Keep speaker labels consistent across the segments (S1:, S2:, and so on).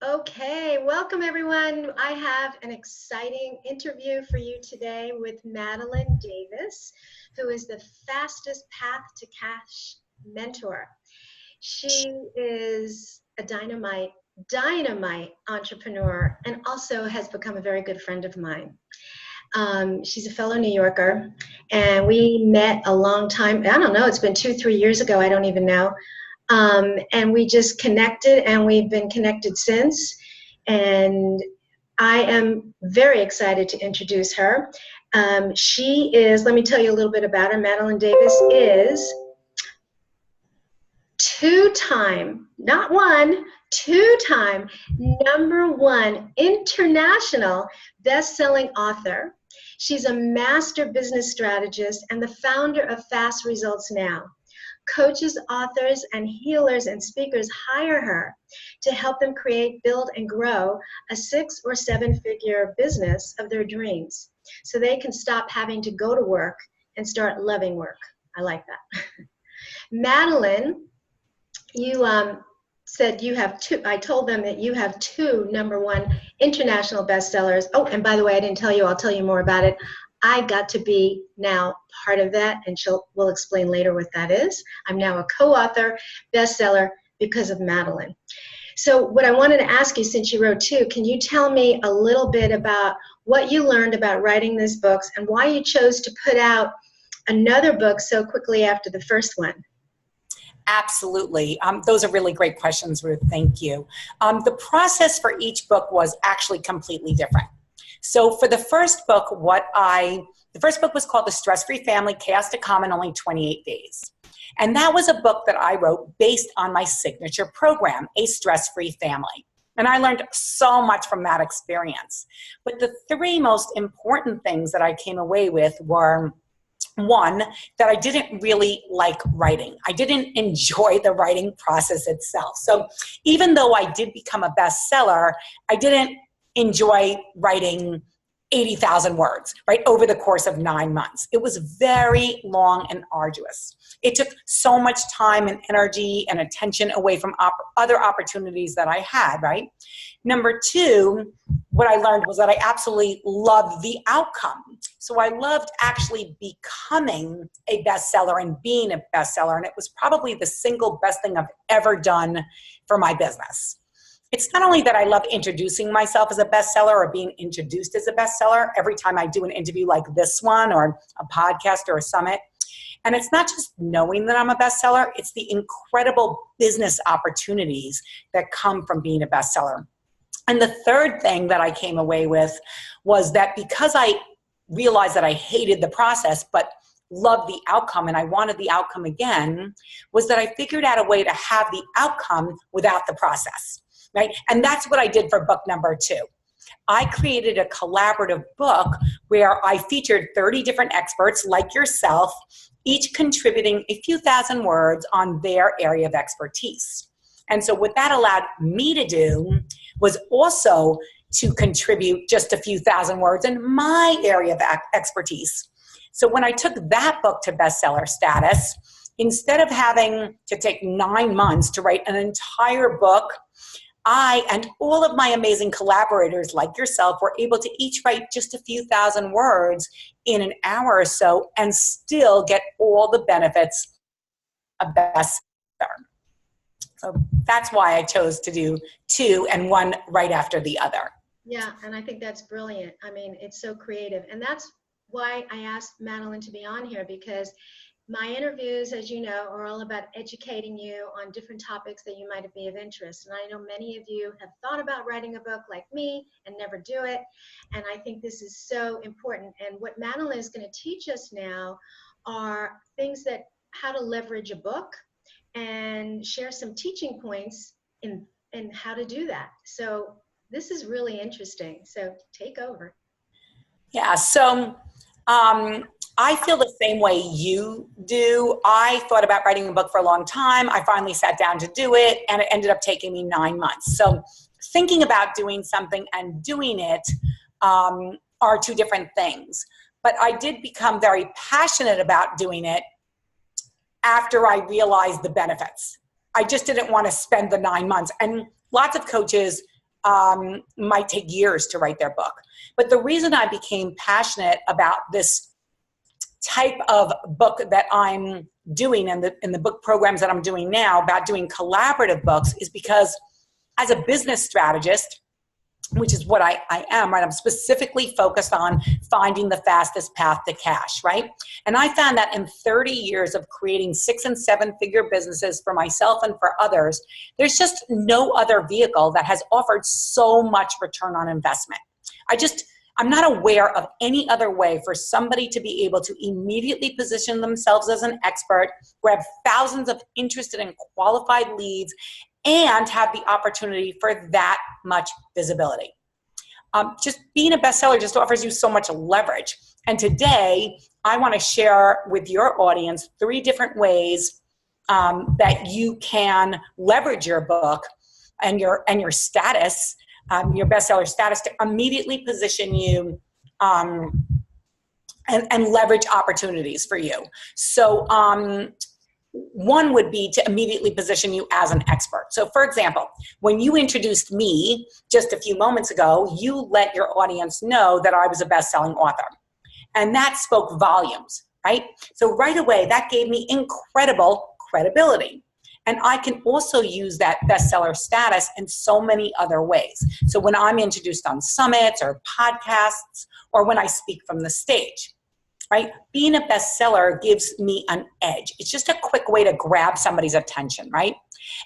S1: Okay, welcome everyone. I have an exciting interview for you today with Madeline Davis, who is the fastest path to cash mentor. She is a dynamite entrepreneur and also has become a very good friend of mine. She's a fellow New Yorker, and we met a long time, I don't know, it's been 2-3 years ago, I don't even know. And we just connected, and we've been connected since. And I am very excited to introduce her. She is, let me tell you a little bit about her. Madeline Davis is two-time, not one, two-time #1 international best-selling author. She's a master business strategist and the founder of Fast Results Now. Coaches, authors, and healers and speakers hire her to help them create, build, and grow a 6- or 7-figure business of their dreams so they can stop having to go to work and start loving work. I like that. Madeline, you said you have two. I told them that you have 2 #1 international bestsellers. Oh, and by the way, I didn't tell you. I'll tell you more about it. I got to be now part of that, and we'll explain later what that is. I'm now a co-author, bestseller, because of Madeline. So what I wanted to ask you, since you wrote 2, can you tell me a little bit about what you learned about writing these books and why you chose to put out another book so quickly after the first one?
S2: Absolutely. Those are really great questions, Ruth. Thank you. The process for each book was actually completely different. So for the first book, the first book was called The Stress-Free Family, Chaos to Calm in Only 28 Days. And that was a book that I wrote based on my signature program, A Stress-Free Family. And I learned so much from that experience. But the 3 most important things that I came away with were, 1, that I didn't really like writing. I didn't enjoy the writing process itself. So even though I did become a bestseller, I didn't enjoy writing 80,000 words, right, over the course of 9 months. It was very long and arduous. It took so much time and energy and attention away from other opportunities that I had, right? Number 2, what I learned was that I absolutely loved the outcome. So I loved actually becoming a bestseller and being a bestseller, and it was probably the single best thing I've ever done for my business. It's not only that I love introducing myself as a bestseller or being introduced as a bestseller every time I do an interview like this one or a podcast or a summit. And it's not just knowing that I'm a bestseller, it's the incredible business opportunities that come from being a bestseller. And the third thing that I came away with was that because I realized that I hated the process but loved the outcome and I wanted the outcome again, was that I figured out a way to have the outcome without the process. Right? And that's what I did for book number 2. I created a collaborative book where I featured 30 different experts like yourself, each contributing a few thousand words on their area of expertise. And so what that allowed me to do was also to contribute just a few thousand words in my area of expertise. So when I took that book to bestseller status, instead of having to take 9 months to write an entire book, I and all of my amazing collaborators like yourself were able to each write just a few thousand words in an hour or so and still get all the benefits of bestseller. So that's why I chose to do 2 and 1 right after the other.
S1: Yeah, and I think that's brilliant. I mean, it's so creative. And that's why I asked Madeline to be on here, because my interviews, as you know, are all about educating you on different topics that you might be of interest. And I know many of you have thought about writing a book like me and never do it. And I think this is so important. And what Madeline is going to teach us now are things that how to leverage a book and share some teaching points in how to do that. So this is really interesting. So take over.
S2: Yeah, so I feel the same way you do. I thought about writing a book for a long time. I finally sat down to do it, and it ended up taking me 9 months. So thinking about doing something and doing it are 2 different things. But I did become very passionate about doing it after I realized the benefits. I just didn't want to spend the 9 months. And lots of coaches might take years to write their book. But the reason I became passionate about this type of book that I'm doing and the book programs that I'm doing now about doing collaborative books is because as a business strategist, which is what I am, right? I'm specifically focused on finding the fastest path to cash, right? And I found that in 30 years of creating 6- and 7-figure businesses for myself and for others, there's just no other vehicle that has offered so much return on investment. I'm not aware of any other way for somebody to be able to immediately position themselves as an expert, grab thousands of interested and qualified leads, and have the opportunity for that much visibility. Just being a bestseller just offers you so much leverage. And today, I want to share with your audience 3 different ways that you can leverage your book and your status, your bestseller status, to immediately position you and leverage opportunities for you. So one would be to immediately position you as an expert. So for example, when you introduced me just a few moments ago, you let your audience know that I was a best-selling author. And that spoke volumes, right? So right away, that gave me incredible credibility. And I can also use that bestseller status in so many other ways. So when I'm introduced on summits or podcasts, or when I speak from the stage, right? Being a bestseller gives me an edge. It's just a quick way to grab somebody's attention, right?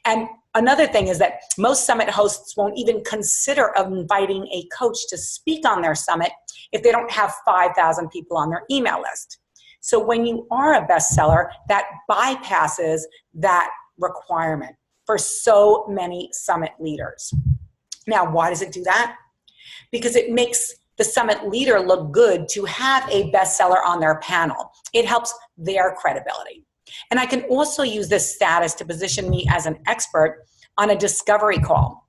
S2: And another thing is that most summit hosts won't even consider inviting a coach to speak on their summit if they don't have 5,000 people on their email list. So when you are a bestseller, that bypasses that requirement for so many summit leaders. Now, why does it do that? Because it makes the summit leader look good to have a bestseller on their panel. It helps their credibility. And I can also use this status to position me as an expert on a discovery call,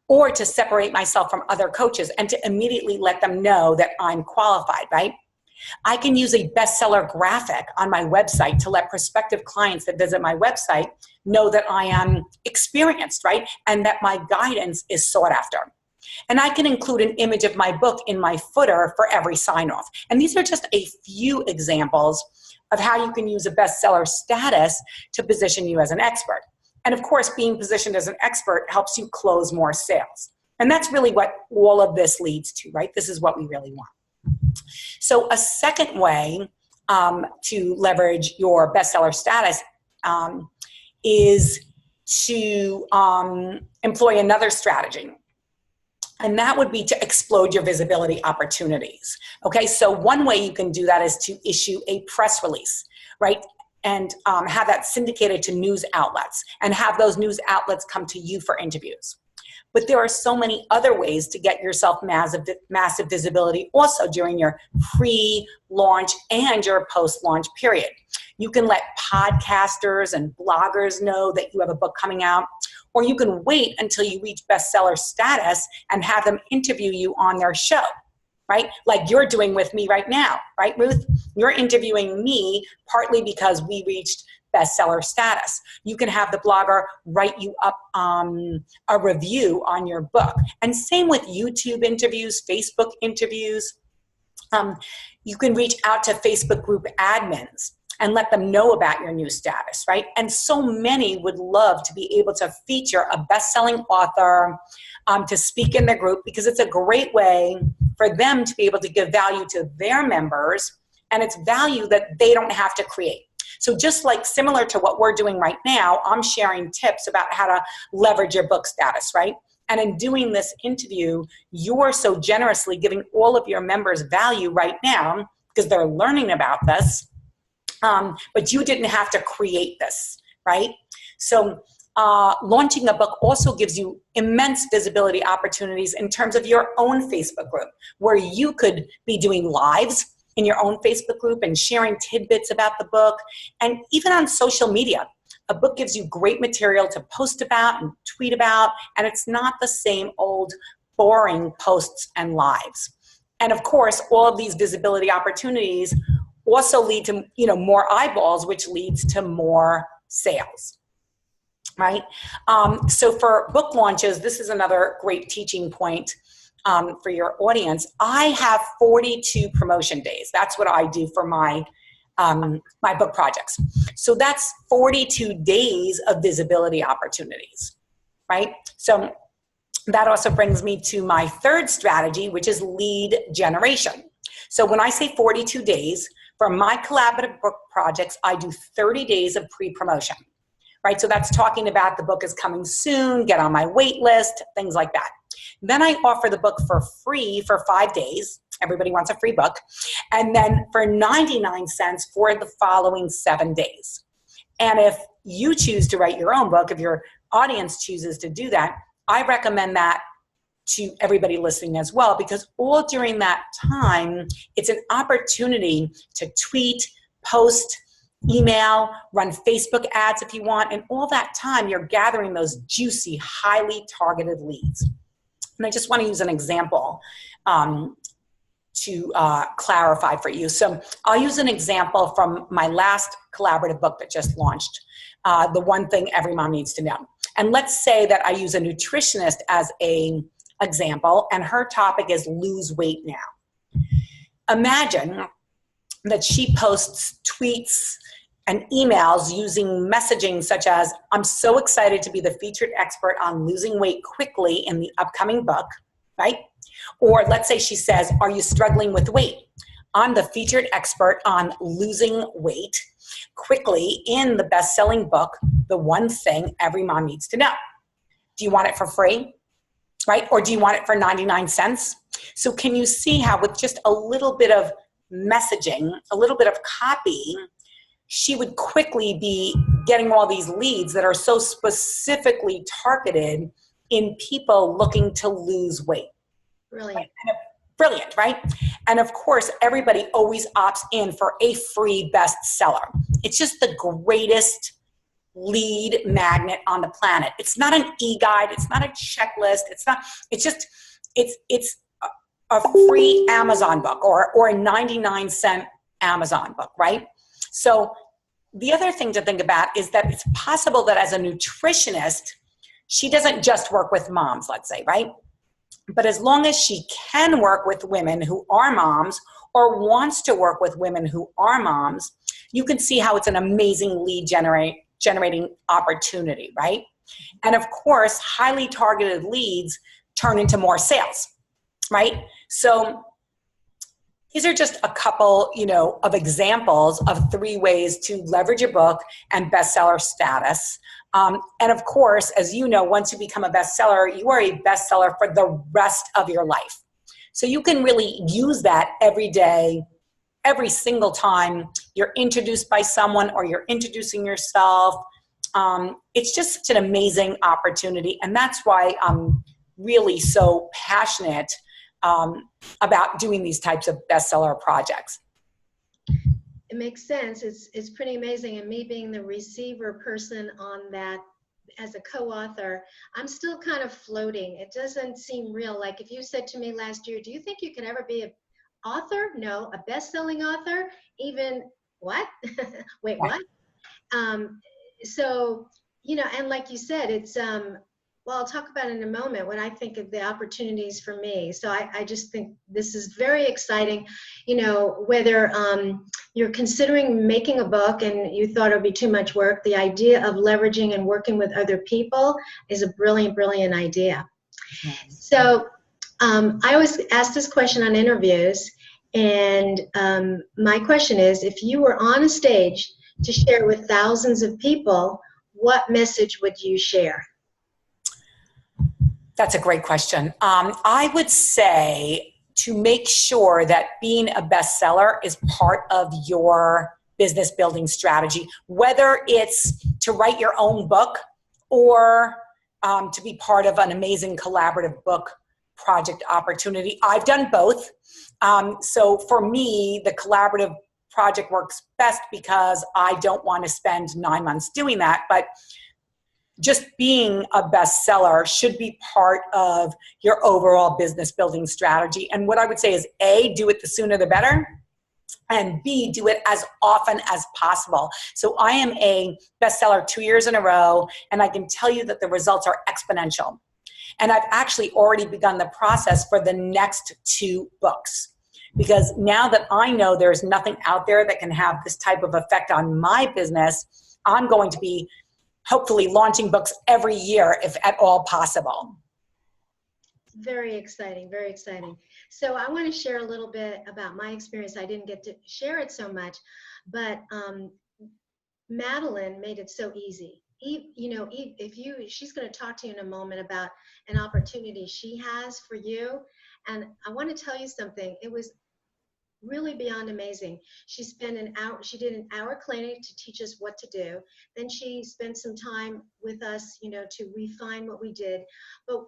S2: or to separate myself from other coaches and to immediately let them know that I'm qualified, right? I can use a bestseller graphic on my website to let prospective clients that visit my website know that I am experienced, right? And that my guidance is sought after. And I can include an image of my book in my footer for every sign-off. And these are just a few examples of how you can use a bestseller status to position you as an expert. And of course, being positioned as an expert helps you close more sales. And that's really what all of this leads to, right? This is what we really want. So a second way to leverage your bestseller status is to employ another strategy. And that would be to explode your visibility opportunities. Okay, so one way you can do that is to issue a press release, right? And have that syndicated to news outlets and have those news outlets come to you for interviews. But there are so many other ways to get yourself massive visibility also during your pre-launch and your post-launch period. You can let podcasters and bloggers know that you have a book coming out, or you can wait until you reach bestseller status and have them interview you on their show, right? Like you're doing with me right now, right, Ruth? You're interviewing me partly because we reached bestseller status. You can have the blogger write you up a review on your book. And same with YouTube interviews, Facebook interviews. You can reach out to Facebook group admins and let them know about your new status, right? And so many would love to be able to feature a best-selling author to speak in their group, because it's a great way for them to be able to give value to their members, and it's value that they don't have to create. So just like similar to what we're doing right now, I'm sharing tips about how to leverage your book status, right? And in doing this interview, you're so generously giving all of your members value right now because they're learning about this, but you didn't have to create this, right? So launching a book also gives you immense visibility opportunities in terms of your own Facebook group, where you could be doing lives in your own Facebook group and sharing tidbits about the book. And even on social media, a book gives you great material to post about and tweet about, and it's not the same old boring posts and lives. And of course, all of these visibility opportunities also lead to more eyeballs, which leads to more sales. right? So for book launches, this is another great teaching point for your audience. I have 42 promotion days. That's what I do for my my book projects. So that's 42 days of visibility opportunities, right? So that also brings me to my third strategy, which is lead generation. So when I say 42 days, for my collaborative book projects, I do 30 days of pre-promotion, right? So that's talking about the book is coming soon, get on my wait list, things like that. Then I offer the book for free for 5 days. Everybody wants a free book. And then for 99 cents for the following 7 days. And if you choose to write your own book, if your audience chooses to do that, I recommend that to everybody listening as well, because all during that time, it's an opportunity to tweet, post, email, run Facebook ads if you want, and all that time you're gathering those juicy, highly targeted leads. And I just want to use an example to clarify for you. So I'll use an example from my last collaborative book that just launched, The One Thing Every Mom Needs to Know. And let's say that I use a nutritionist as an example, and her topic is lose weight now. Imagine that she posts tweets and emails using messaging such as, I'm so excited to be the featured expert on losing weight quickly in the upcoming book, right? Or let's say she says, are you struggling with weight? I'm the featured expert on losing weight quickly in the best-selling book, The One Thing Every Mom Needs to Know. Do you want it for free, right? Or do you want it for 99 cents? So can you see how with just a little bit of messaging, a little bit of copy, she would quickly be getting all these leads that are so specifically targeted in people looking to lose weight.
S1: Brilliant.
S2: Brilliant, right? And of course, everybody always opts in for a free bestseller. It's just the greatest lead magnet on the planet. It's not an e-guide. It's not a checklist. It's a free Amazon book or a 99-cent Amazon book, right? So the other thing to think about is that it's possible that as a nutritionist, she doesn't just work with moms, let's say, right? But as long as she can work with women who are moms or wants to work with women who are moms, you can see how it's an amazing lead generating opportunity, right? And of course, highly targeted leads turn into more sales, right? So these are just a couple, of examples of 3 ways to leverage a book and bestseller status. And of course, as you know, once you become a bestseller, you are a bestseller for the rest of your life. So you can really use that every day, every single time you're introduced by someone or you're introducing yourself. It's just such an amazing opportunity. And that's why I'm really so passionate about doing these types of bestseller projects.
S1: It makes sense. It's pretty amazing. And me being the receiver person on that as a co-author, I'm still kind of floating. It doesn't seem real. Like if you said to me last year, do you think you can ever be an author? No. A best-selling author? Even what? Wait, what? So, and like you said, it's, well, I'll talk about it in a moment when I think of the opportunities for me. So I just think this is very exciting, whether you're considering making a book and you thought it would be too much work, the idea of leveraging and working with other people is a brilliant, brilliant idea. So I always ask this question on interviews, and my question is, if you were on a stage to share with thousands of people, what message would you share?
S2: That's a great question. I would say to make sure that being a bestseller is part of your business building strategy, whether it's to write your own book or to be part of an amazing collaborative book project opportunity. I've done both. So for me, the collaborative project works best because I don't want to spend 9 months doing that, but just being a bestseller should be part of your overall business building strategy. And what I would say is, A, do it the sooner the better. and B, do it as often as possible. So I am a bestseller 2 years in a row, and I can tell you that the results are exponential. And I've actually already begun the process for the next 2 books. Because now that I know there's nothing out there that can have this type of effect on my business, I'm going to be hopefully launching books every year if at all possible.
S1: Very exciting, very exciting. So I want to share a little bit about my experience. I didn't get to share it so much, but Madeline made it so easy. She's going to talk to you in a moment about an opportunity she has for you. And I want to tell you something. It was really beyond amazing. She did an hour clinic to teach us what to do. Then she spent some time with us, to refine what we did. But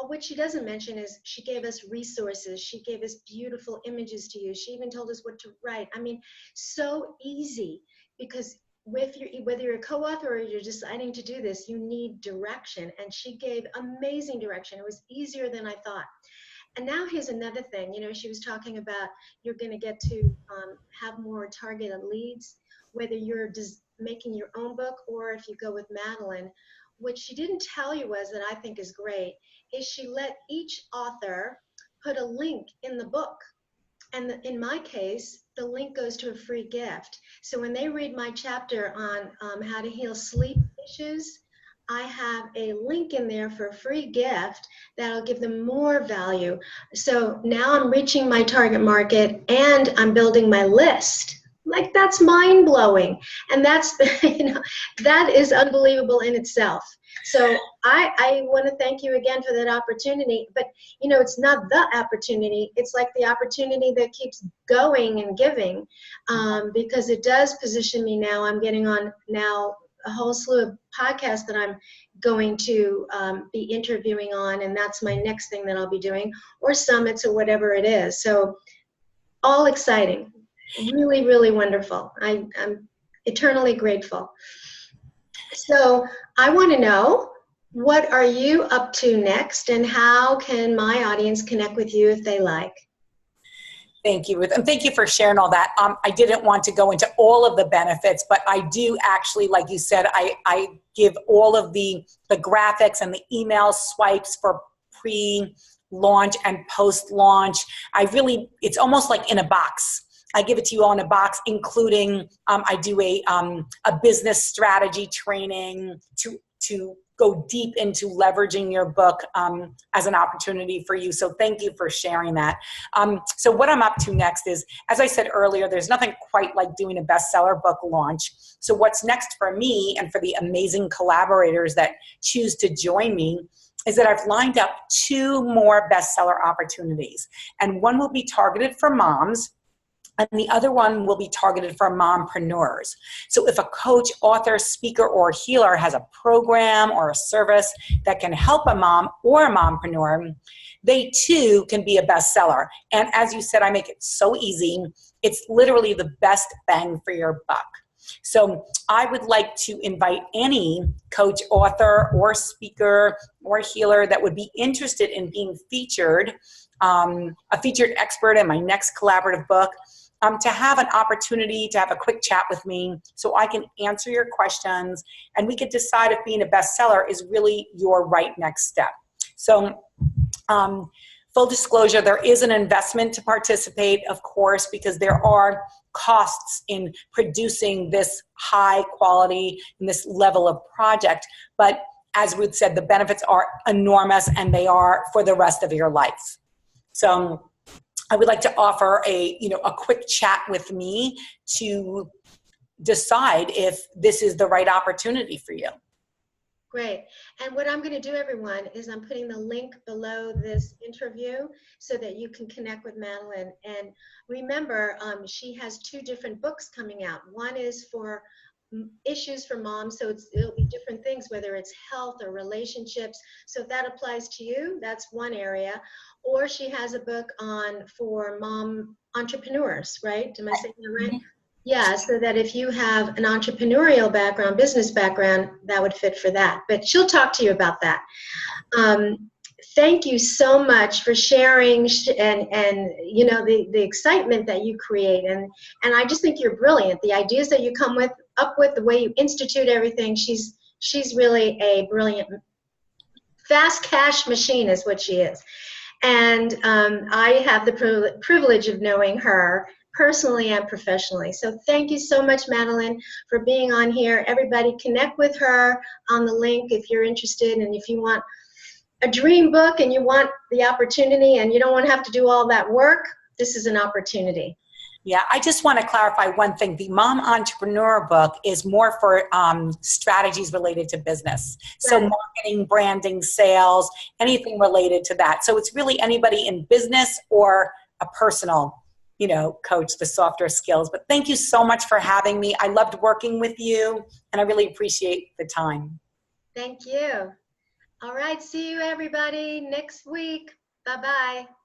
S1: what she doesn't mention is she gave us resources. She gave us beautiful images to use. She even told us what to write. I mean, so easy, because whether you're a co-author or you're deciding to do this, you need direction. And she gave amazing direction. It was easier than I thought. And now here's another thing. She was talking about you're going to get to have more targeted leads, whether you're making your own book or if you go with Madeline. What she didn't tell you was, that I think is great, is she let each author put a link in the book. And in my case, the link goes to a free gift. So when they read my chapter on how to heal sleep issues, I have a link in there for a free gift that'll give them more value. So now I'm reaching my target market and I'm building my list. Like, that's mind-blowing. And that's, that is unbelievable in itself. So I want to thank you again for that opportunity. But, it's not the opportunity. It's like the opportunity that keeps going and giving, because it does position me now. I'm getting on now a whole slew of podcasts that I'm going to be interviewing on, and that's my next thing that I'll be doing, or summits or whatever it is. So all exciting. Really, really wonderful. I'm eternally grateful. So I want to know, what are you up to next, and how can my audience connect with you if they like?
S2: Thank you, Ruth. And thank you for sharing all that. I didn't want to go into all of the benefits, but I do actually, like you said, I give all of the graphics and the email swipes for pre-launch and post-launch. It's almost like in a box. I give it to you all in a box, including I do a business strategy training to go deep into leveraging your book as an opportunity for you. So thank you for sharing that. So what I'm up to next is, as I said earlier, there's nothing quite like doing a bestseller book launch. So what's next for me and for the amazing collaborators that choose to join me is that I've lined up 2 more bestseller opportunities. And one will be targeted for moms, and the other one will be targeted for mompreneurs. So if a coach, author, speaker, or healer has a program or a service that can help a mom or a mompreneur, they too can be a bestseller. And as you said, I make it so easy. It's literally the best bang for your buck. So I would like to invite any coach, author, or speaker, or healer that would be interested in being featured, a featured expert in my next collaborative book, to have an opportunity to have a quick chat with me so I can answer your questions and we could decide if being a bestseller is really your right next step. So full disclosure, there is an investment to participate, of course, because there are costs in producing this high quality and this level of project. But as Ruth said, the benefits are enormous and they are for the rest of your life. So I would like to offer a quick chat with me to decide if this is the right opportunity for you.
S1: Great. And what I'm going to do, everyone, is I'm putting the link below this interview so that you can connect with Madeline. And remember, she has 2 different books coming out. One is for issues for moms, so it'll be different things, whether it's health or relationships. So if that applies to you, that's one area. Or she has a book for mom entrepreneurs, right? Am I saying that right? Mm-hmm. Yeah, so that if you have an entrepreneurial background, business background, that would fit for that. But she'll talk to you about that. thank you so much for sharing and you know the excitement that you create, and I just think you're brilliant. The ideas that you come up with, the way you institute everything, she's really a brilliant, fast cash machine is what she is. And I have the privilege of knowing her personally and professionally. So thank you so much, Madeline, for being on here. Everybody connect with her on the link if you're interested, and if you want a dream book and you want the opportunity and you don't want to have to do all that work, this is an opportunity.
S2: Yeah, I just want to clarify one thing. The Mom Entrepreneur book is more for strategies related to business. So
S1: Right.
S2: marketing, branding, sales, anything related to that. So it's really anybody in business or a personal, coach, the softer skills. But thank you so much for having me. I loved working with you, and I really appreciate the time.
S1: Thank you. All right, see you everybody next week. Bye-bye.